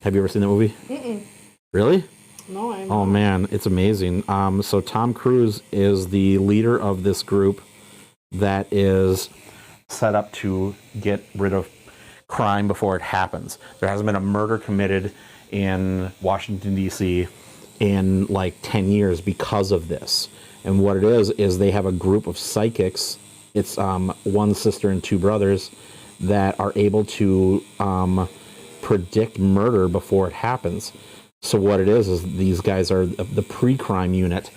Have you ever seen that movie? Mm-mm. Really? No, I'm Oh not. man, it's amazing. So Tom Cruise is the leader of this group that is set up to get rid of crime before it happens. There hasn't been a murder committed in Washington, D.C. in like 10 years because of this. And what it is they have a group of psychics. It's one sister and two brothers that are able to predict murder before it happens. So what it is these guys are the pre-crime unit,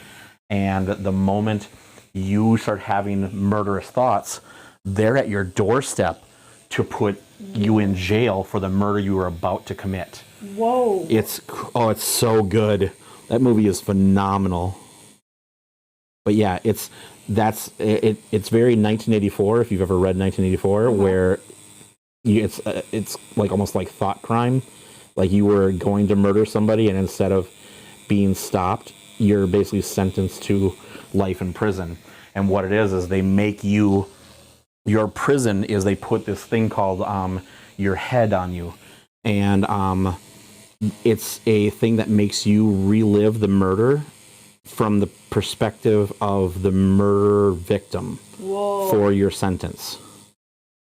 and the moment you start having murderous thoughts, they're at your doorstep to put you in jail for the murder you were about to commit. Whoa. It's so good. That movie is phenomenal. But yeah, it's very 1984. If you've ever read 1984, where it's like almost like thought crime. Like you were going to murder somebody, and instead of being stopped, you're basically sentenced to life in prison. And what it is they make you, your prison is they put this thing called your head on you. And it's a thing that makes you relive the murder from the perspective of the murder victim. Whoa. For your sentence.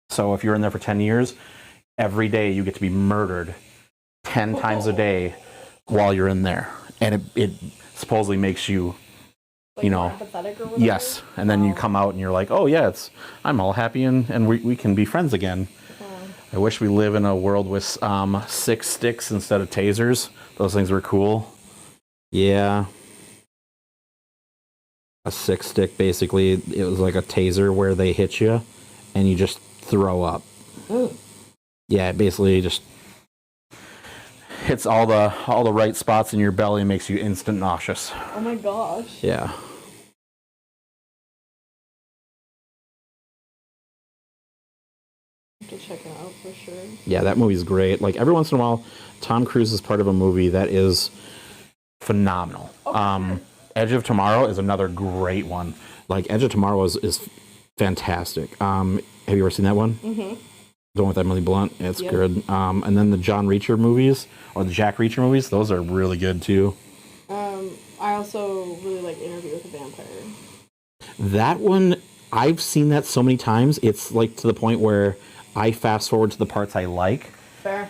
So if you're in there for 10 years, every day you get to be murdered 10 times a day while you're in there. And it supposedly makes you, like you know, empathetic or whatever? yes. And then you come out and you're like, oh yeah, I'm all happy and we can be friends again. I wish we live in a world with 6 sticks instead of tasers. Those things were cool. Yeah. A 6-stick, basically, it was like a taser where they hit you and you just throw up. Ooh. Yeah, it basically just hits all the right spots in your belly and makes you instant nauseous. Oh my gosh. Yeah. I have to check it out for sure. Yeah, that movie's great. Like every once in a while, Tom Cruise is part of a movie that is phenomenal. Okay. Edge of Tomorrow is another great one. Like Edge of Tomorrow is fantastic. Have you ever seen that one? Mm-hmm. The one with Emily Blunt. It's good. And then the John Reacher movies or the Jack Reacher movies, those are really good too. I also really like Interview with a Vampire. That one, I've seen that so many times. It's like to the point where I fast forward to the parts I like. Fair.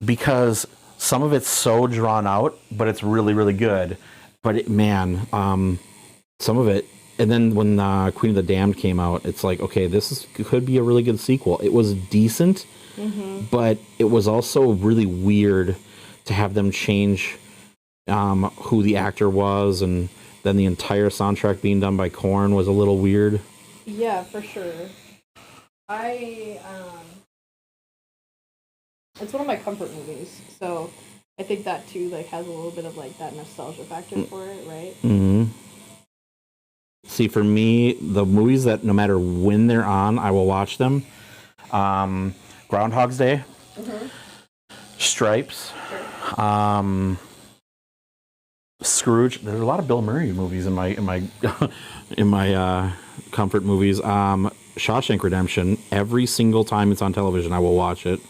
Because some of it's so drawn out, but it's really, really good. But some of it, and then when Queen of the Damned came out, it's like, okay, could be a really good sequel. It was decent, but it was also really weird to have them change who the actor was, and then the entire soundtrack being done by Korn was a little weird. Yeah, for sure. It's one of my comfort movies, so I think that too like has a little bit of like that nostalgia factor for it, right? Mm-hmm. See, for me, the movies that no matter when they're on, I will watch them. Groundhog's Day, Stripes, Scrooge. There's a lot of Bill Murray movies in my in my comfort movies. Shawshank Redemption. Every single time it's on television, I will watch it.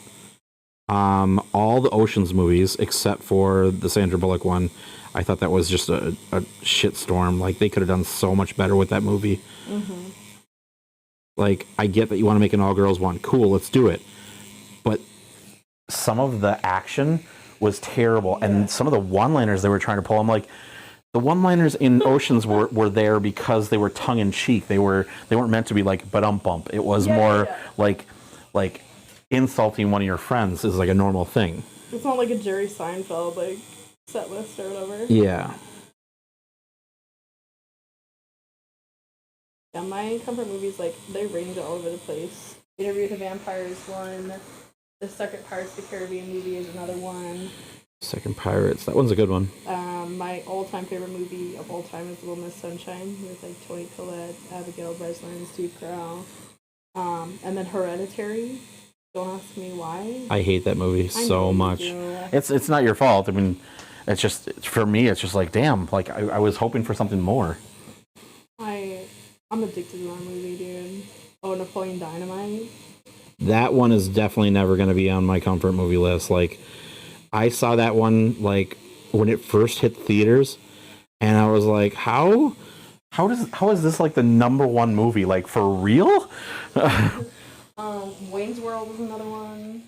All the Ocean's movies except for the Sandra Bullock one. I thought that was just a shitstorm. Like, they could have done so much better with that movie. Mm-hmm. Like, I get that you want to make an all-girls one. Cool, let's do it. But some of the action was terrible. Yeah. And some of the one-liners they were trying to pull, I'm like, the one-liners in Oceans were there because they were tongue-in-cheek. They weren't meant to be like, ba-dum-bump. It was more like insulting one of your friends is like a normal thing. It's not like a Jerry Seinfeld, like, set list or whatever. Yeah. Yeah, my comfort movies, like, they range all over the place. Interview with a Vampire is one. The second Pirates of the Caribbean movie is another one. Second Pirates, that one's a good one. My all-time favorite movie of all time is Little Miss Sunshine with, like, Toni Collette, Abigail Breslin, Steve Carell. And then Hereditary. Don't ask me why. I hate that movie so much. It's not your fault. I mean, it's just, for me, it's just like, damn, like, I was hoping for something more. I'm addicted to that movie, dude. Oh, Napoleon Dynamite. That one is definitely never going to be on my comfort movie list. Like, I saw that one like when it first hit theaters, and I was like, how is this like the #1 movie? Like for real? Wayne's World was another one.